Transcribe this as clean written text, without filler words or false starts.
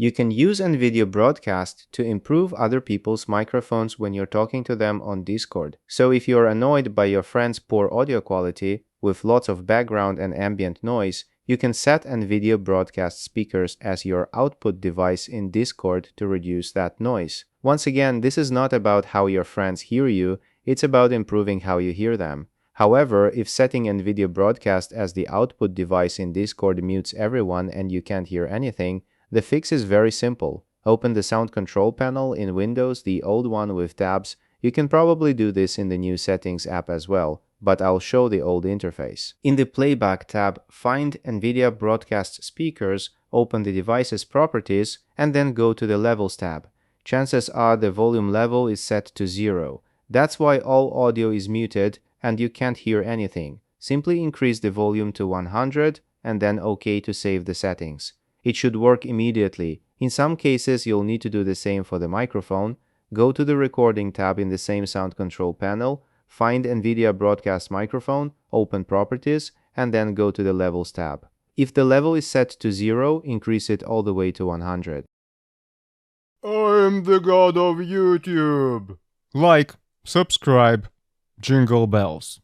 You can use Nvidia Broadcast to improve other people's microphones when you're talking to them on Discord. So if you're annoyed by your friend's poor audio quality with lots of background and ambient noise, you can set Nvidia Broadcast speakers as your output device in Discord to reduce that noise. Once again, this is not about how your friends hear you, it's about improving how you hear them. However, if setting Nvidia Broadcast as the output device in Discord mutes everyone and you can't hear anything, the fix is very simple. Open the sound control panel in Windows, the old one with tabs. You can probably do this in the new settings app as well, but I'll show the old interface. In the playback tab, find Nvidia Broadcast speakers, open the device's properties, and then go to the levels tab. Chances are the volume level is set to 0. That's why all audio is muted and you can't hear anything. Simply increase the volume to 100 and then OK to save the settings. It should work immediately. In some cases, you'll need to do the same for the microphone. Go to the recording tab in the same sound control panel, find Nvidia Broadcast microphone, open properties, and then go to the levels tab. If the level is set to 0, increase it all the way to 100. I am the god of YouTube. Like, subscribe, jingle bells.